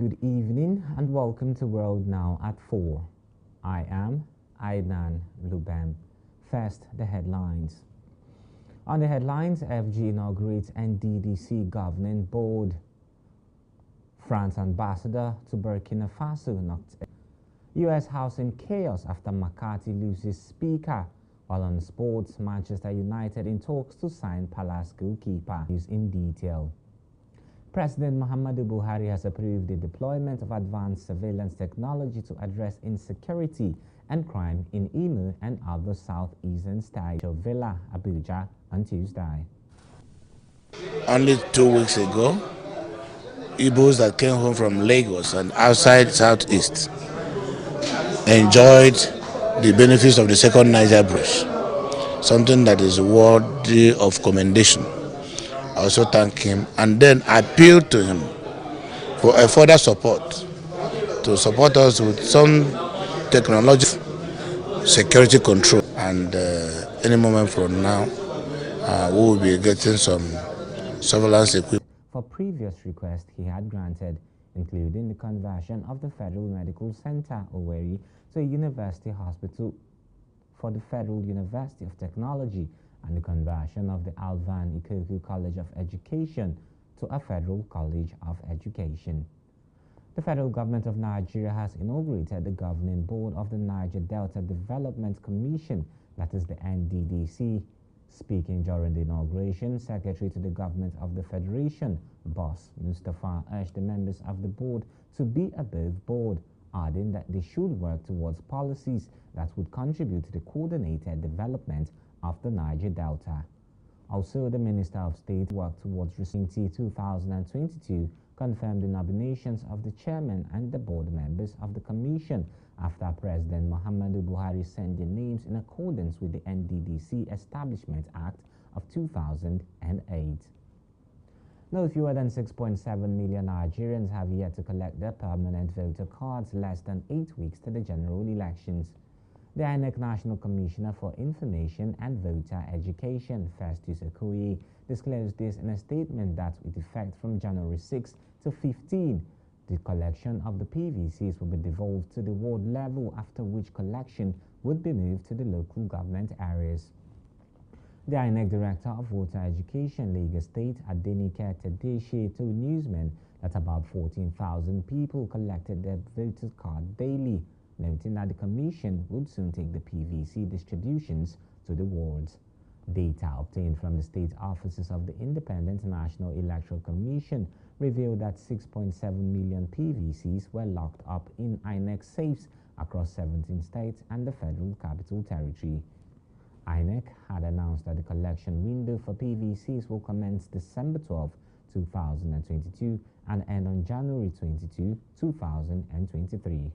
good evening and welcome to World Now at 4. I am Aidan Lubem. First, the headlines. On the headlines, FG inaugurates NDDC governing board. France ambassador to Burkina Faso knocked. US House in chaos after McCarthy loses speaker. While on sports, Manchester United in talks to sign Palace goalkeeper. News in detail. President Muhammadu Buhari has approved the deployment of advanced surveillance technology to address insecurity and crime in Imo and other southeastern states. Villa, Abuja on Tuesday. Only 2 weeks ago, Igbos that came home from Lagos and outside southeast enjoyed the benefits of the second Niger bridge, something that is worthy of commendation. I also thank him and then appealed to him for a further support to support us with some technology security control, and any moment from now we will be getting some surveillance equipment. For previous requests he had granted, including the conversion of the Federal Medical Center Owerri to a university hospital for the Federal University of Technology and the conversion of the Alvan Ikoku College of Education to a Federal College of Education. The federal government of Nigeria has inaugurated the governing board of the Niger Delta Development Commission, that is the NDDC. Speaking during the inauguration, Secretary to the Government of the Federation, Boss Mustafa, urged the members of the board to be above board, adding that they should work towards policies that would contribute to the coordinated development of the Niger Delta. Also, the Minister of State worked towards 2022 confirmed the nominations of the chairman and the board members of the commission after President Muhammadu Buhari sent their names in accordance with the NDDC Establishment Act of 2008. No fewer than 6.7 million Nigerians have yet to collect their permanent voter cards less than 8 weeks to the general elections. The INEC National Commissioner for Information and Voter Education, Festus Okoye, disclosed this in a statement that, with effect from January 6 to 15, the collection of the PVCs will be devolved to the ward level, after which collection would be moved to the local government areas. The INEC Director of Voter Education, Lagos State, Adenike Tedeshe, told newsmen that about 14,000 people collected their voter card daily, noting that the Commission would soon take the PVC distributions to the wards. Data obtained from the state offices of the Independent National Electoral Commission revealed that 6.7 million PVCs were locked up in INEC safes across 17 states and the Federal Capital Territory. INEC had announced that the collection window for PVCs will commence December 12, 2022 and end on January 22, 2023.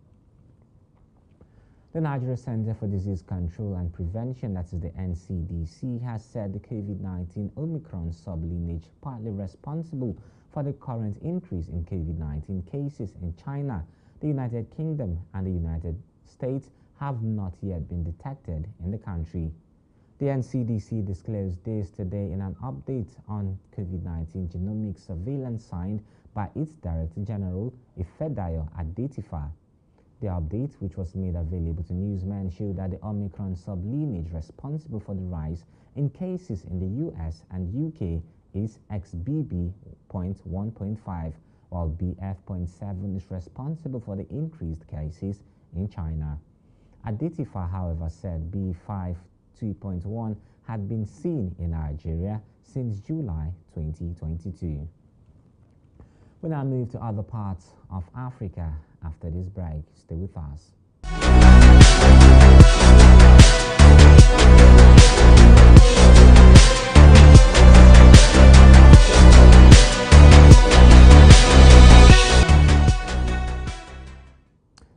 The Nigeria Center for Disease Control and Prevention, that is the NCDC, has said the COVID-19 Omicron sublineage partly responsible for the current increase in COVID-19 cases in China. The United Kingdom and the United States have not yet been detected in the country. The NCDC disclosed this today in an update on COVID-19 genomic surveillance signed by its Director General, Ifedayo Adetifa. The update, which was made available to newsmen, showed that the Omicron sublineage responsible for the rise in cases in the US and UK is XBB.1.5, while BF.7 is responsible for the increased cases in China. Adetifa, however, said B5.2.1 had been seen in Nigeria since July 2022. We now move to other parts of Africa. After this break, stay with us.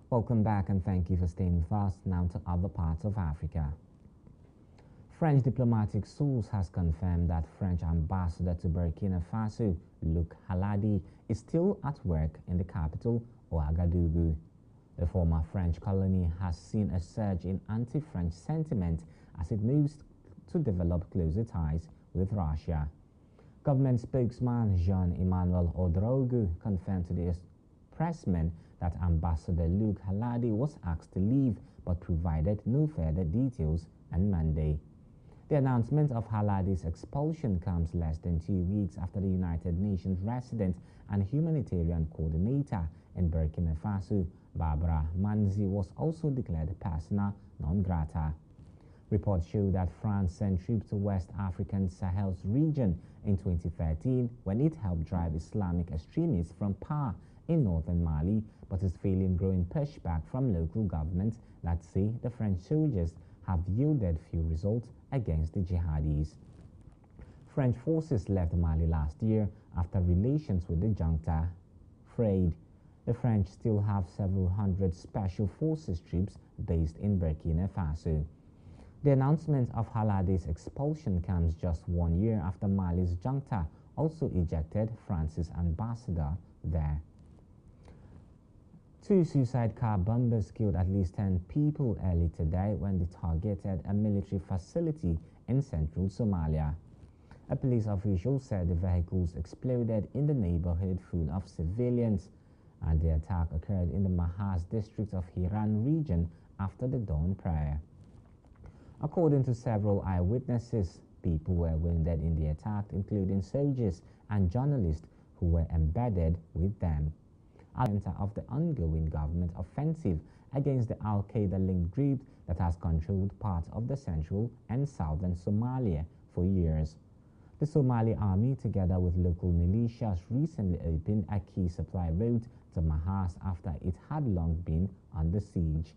Welcome back and thank you for staying with us. Now to other parts of Africa. French diplomatic source has confirmed that French ambassador to Burkina Faso, Luc Haladi, is still at work in the capital, Ouagadougou. The former French colony has seen a surge in anti-French sentiment as it moves to develop closer ties with Russia. Government spokesman Jean-Emmanuel Ouedraogo confirmed to the pressmen that Ambassador Luke Haladi was asked to leave but provided no further details on Monday. The announcement of Haladi's expulsion comes less than 2 weeks after the United Nations resident and humanitarian coordinator in Burkina Faso, Barbara Manzi, was also declared persona non grata. Reports show that France sent troops to West African Sahel's region in 2013 when it helped drive Islamic extremists from power in northern Mali, but is feeling growing pushback from local governments that say the French soldiers have yielded few results against the jihadis. French forces left Mali last year after relations with the junta frayed. The French still have several hundred special forces troops based in Burkina Faso. The announcement of Haladi's expulsion comes just 1 year after Mali's junta also ejected France's ambassador there. 2 suicide car bombers killed at least 10 people early today when they targeted a military facility in central Somalia. A police official said the vehicles exploded in the neighborhood full of civilians, and the attack occurred in the Mahas district of Hiran region after the dawn prayer. According to several eyewitnesses, people were wounded in the attack, including soldiers and journalists who were embedded with them. At the center of the ongoing government offensive against the Al-Qaeda-linked group that has controlled parts of the central and southern Somalia for years. The Somali army, together with local militias, recently opened a key supply route to Mahas after it had long been under siege.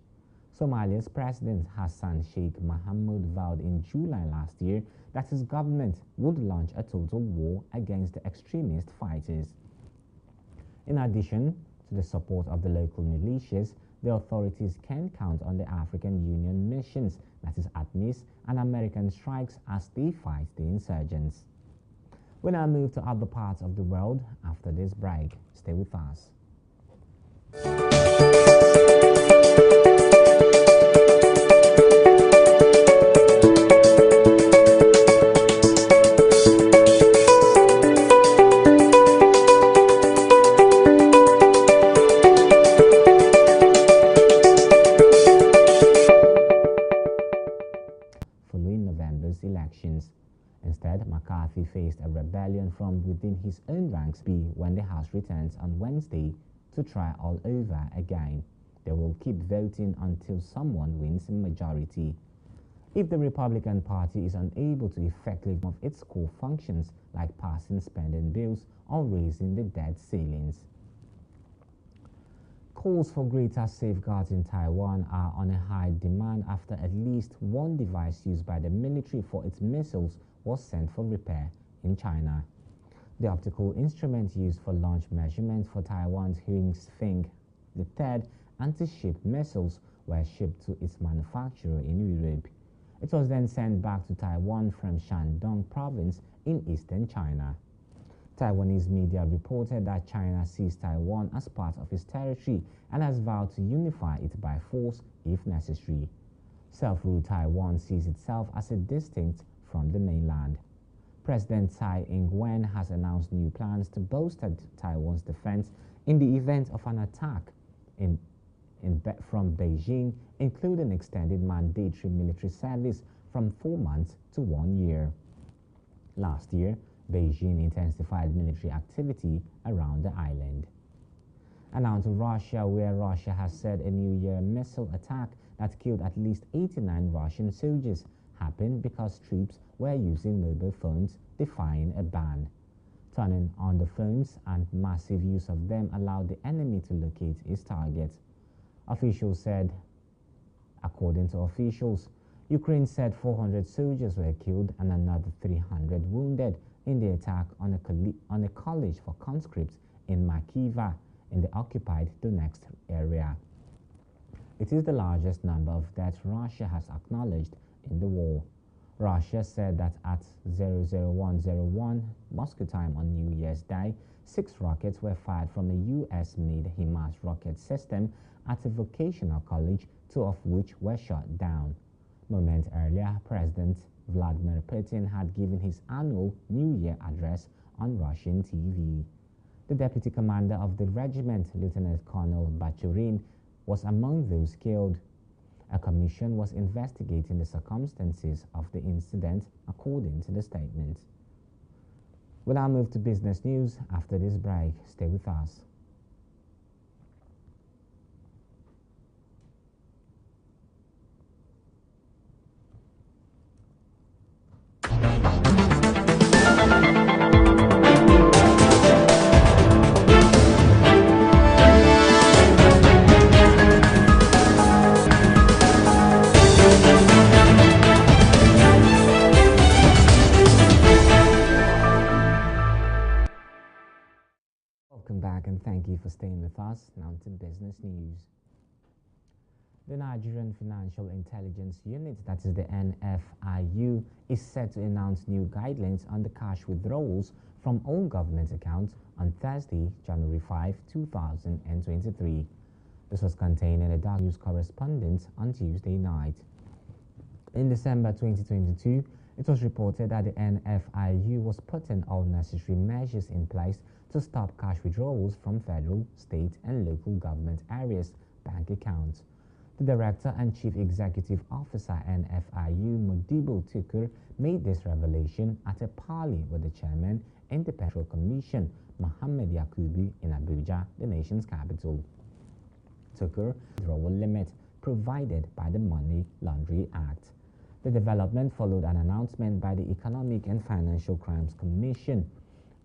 Somalia's President Hassan Sheikh Mohamud vowed in July last year that his government would launch a total war against the extremist fighters. In addition to the support of the local militias, the authorities can count on the African Union missions, that is ATMIS, and American strikes as they fight the insurgents. We now move to other parts of the world after this break. Stay with us. Elections. Instead, McCarthy faced a rebellion from within his own ranks when the House returns on Wednesday to try all over again. They will keep voting until someone wins a majority. If the Republican Party is unable to effectively of its core functions like passing spending bills or raising the debt ceilings. Calls for greater safeguards in Taiwan are on a high demand after at least one device used by the military for its missiles was sent for repair in China. The optical instrument used for launch measurements for Taiwan's Hwing the third anti-ship missiles were shipped to its manufacturer in Europe. It was then sent back to Taiwan from Shandong province in eastern China. Taiwanese media reported that China sees Taiwan as part of its territory and has vowed to unify it by force if necessary. Self-ruled Taiwan sees itself as a distinct from the mainland. President Tsai Ing-wen has announced new plans to bolster Taiwan's defense in the event of an attack from Beijing, including extended mandatory military service from 4 months to 1 year. Last year, Beijing intensified military activity around the island. And now to Russia, where Russia has said a New Year missile attack that killed at least 89 Russian soldiers happened because troops were using mobile phones defying a ban. Turning on the phones and massive use of them allowed the enemy to locate its targets. Officials said, according to officials, Ukraine said 400 soldiers were killed and another 300 wounded in the attack on a college for conscripts in Makiva in the occupied Donetsk area. It is the largest number of deaths Russia has acknowledged in the war. Russia said that at 00101 Moscow time on New Year's Day, 6 rockets were fired from a US-made HIMARS rocket system at a vocational college, 2 of which were shot down. Moments earlier, President Vladimir Putin had given his annual New Year address on Russian TV. The deputy commander of the regiment, Lieutenant Colonel Bachurin, was among those killed. A commission was investigating the circumstances of the incident, according to the statement. We'll now move to business news after this break. Stay with us. Welcome back and thank you for staying with us. Now to business news. The Nigerian Financial Intelligence Unit, that is the NFIU, is set to announce new guidelines on the cash withdrawals from all government accounts on Thursday, January 5, 2023. This was contained in a Dark News correspondence on Tuesday night. In December 2022, it was reported that the NFIU was putting all necessary measures in place to stop cash withdrawals from federal, state, and local government areas' bank accounts. The Director and Chief Executive Officer NFIU, Modibo Tukur, made this revelation at a parley with the Chairman in the Petrol Commission, Mohammed Yakubu, in Abuja, the nation's capital. Tukur, withdrawal limit provided by the Money Laundering Act. The development followed an announcement by the Economic and Financial Crimes Commission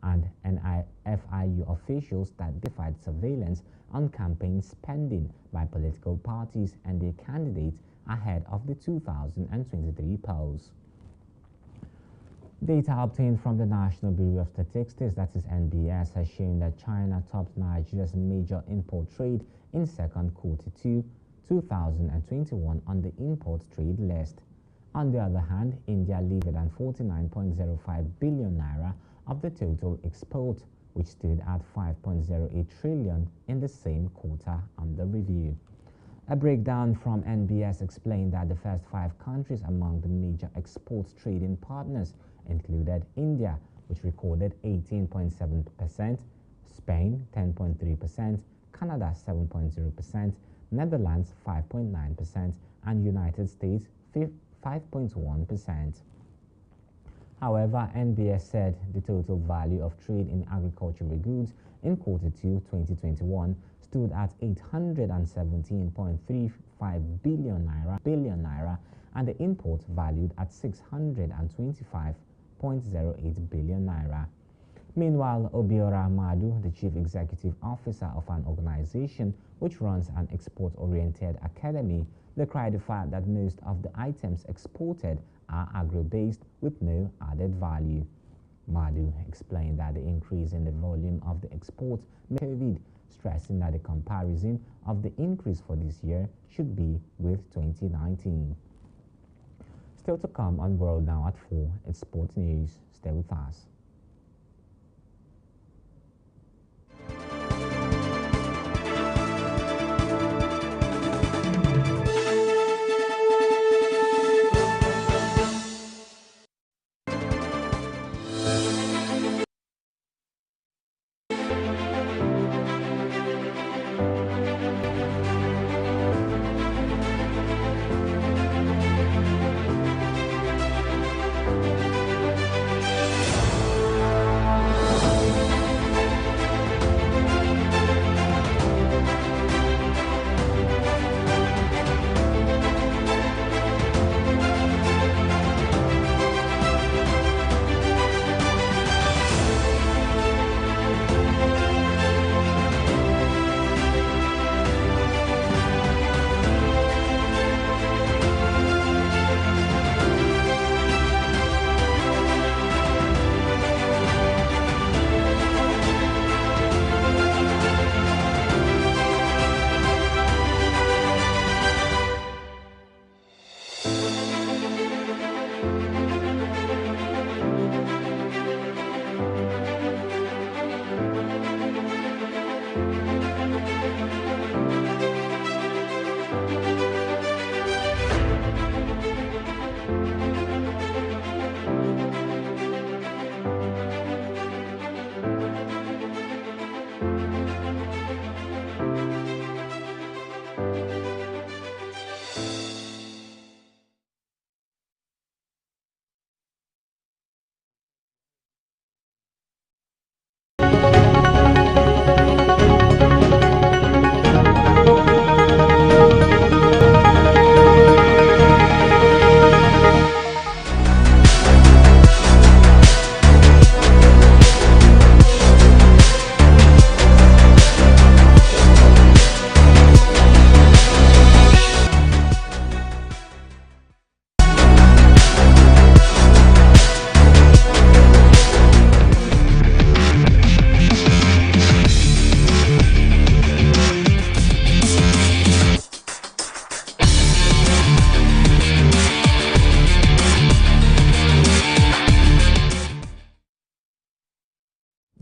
and NFIU officials that defied surveillance on campaign spending by political parties and their candidates ahead of the 2023 polls. Data obtained from the National Bureau of Statistics, that is NBS, has shown that China topped Nigeria's major import trade in second quarter 2021 on the import trade list. On the other hand, India levered 49.05 billion naira of the total export, which stood at 5.08 trillion in the same quarter under review. A breakdown from NBS explained that the first 5 countries among the major exports trading partners included India, which recorded 18.7%, Spain 10.3%, Canada 7.0%, Netherlands 5.9%, and United States 5.1%. However, NBS said the total value of trade in agricultural goods in quarter 2 2021 stood at 817.35 billion naira, and the import valued at 625.08 billion naira. Meanwhile, Obiora Madu, the chief executive officer of an organization which runs an export-oriented academy, decried the fact that most of the items exported are agro-based with no added value. Madu explained that the increase in the volume of the exports may be COVID, stressing that the comparison of the increase for this year should be with 2019. Still to come on World Now at 4, it's sports news. Stay with us.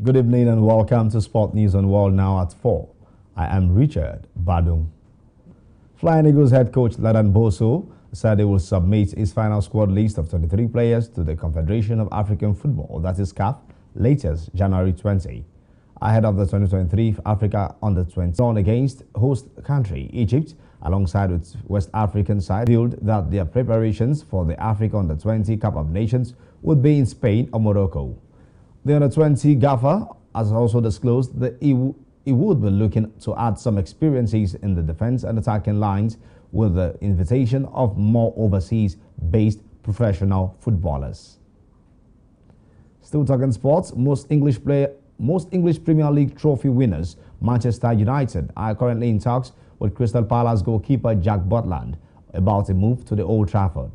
Good evening and welcome to Sport News on World Now at 4. I am Richard Badung. Flying Eagles head coach Ladan Boso said he will submit his final squad list of 23 players to the Confederation of African Football, that is CAF, latest January 20. Ahead of the 2023 Africa Under-20 run against host country Egypt, alongside its West African side, revealed that their preparations for the Africa Under-20 Cup of Nations would be in Spain or Morocco. The Under-20 gaffer has also disclosed that he would be looking to add some experiences in the defense and attacking lines with the invitation of more overseas-based professional footballers. Still talking sports, most English Premier League trophy winners, Manchester United, are currently in talks with Crystal Palace goalkeeper Jack Butland about a move to the Old Trafford.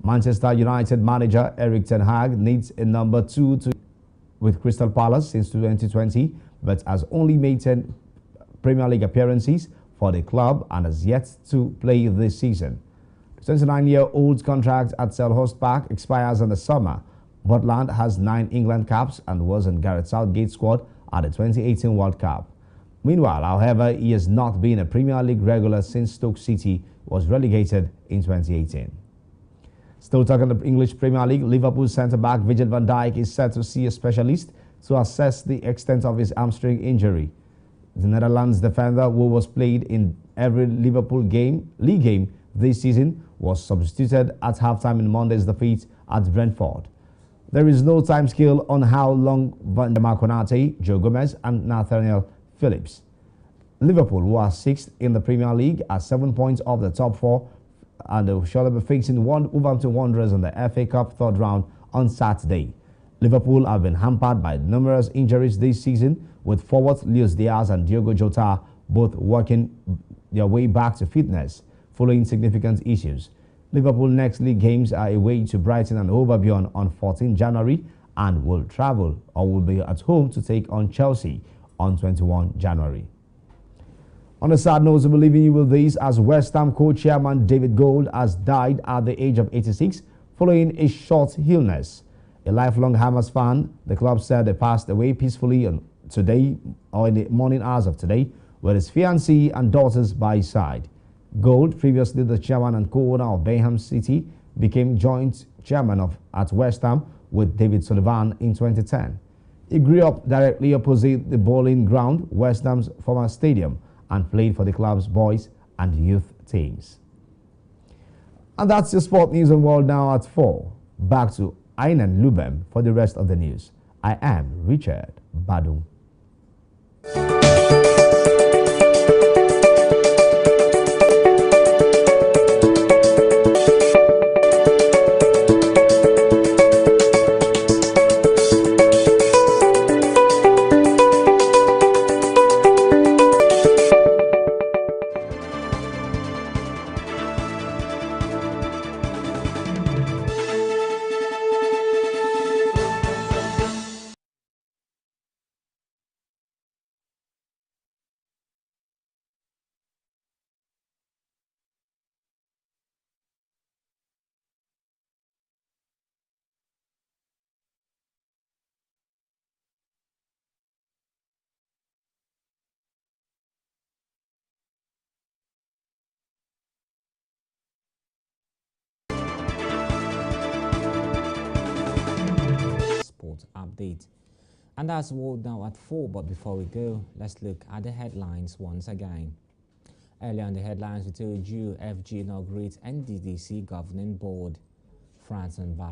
Manchester United manager Erik ten Hag needs a number 2 with Crystal Palace since 2020, but has only made 10 Premier League appearances for the club and has yet to play this season. The 29-year-old's contract at Selhurst Park expires in the summer. Butland has 9 England caps and was in Gareth Southgate's squad at the 2018 World Cup. Meanwhile, however, he has not been a Premier League regular since Stoke City was relegated in 2018. Still talking the English Premier League, Liverpool centre-back Virgil van Dijk is set to see a specialist to assess the extent of his hamstring injury. The Netherlands defender, who was played in every Liverpool league game this season, was substituted at halftime in Monday's defeat at Brentford. There is no time scale on how long Van der Konate, Joe Gomez and Nathaniel Phillips. Liverpool, who are 6th in the Premier League, are 7 points off the top 4, and they will surely be facing Wolverhampton Wanderers in the FA Cup third round on Saturday. Liverpool have been hampered by numerous injuries this season, with forwards Luis Diaz and Diogo Jota both working their way back to fitness following significant issues. Liverpool next league games are away to Brighton and Hove Albion on 14 January and will travel or will be at home to take on Chelsea on 21 January. On a sad note, we'll be leaving you with this as West Ham co-chairman David Gold has died at the age of 86 following a short illness. A lifelong Hammers fan, the club said they passed away peacefully on today or in the morning hours of today with his fiancée and daughters by his side. Gold, previously the chairman and co-owner of Bayham City, became joint chairman at West Ham with David Sullivan in 2010. He grew up directly opposite the bowling ground, West Ham's former stadium, and played for the club's boys and youth teams. And that's your sport news on World Now at 4. Back to Ainan Lubem for the rest of the news. I am Richard Badung. Update. And that's World Now at 4. But before we go, let's look at the headlines once again. Earlier on the headlines, we told you FG inaugurates NDDC governing board. France ambassador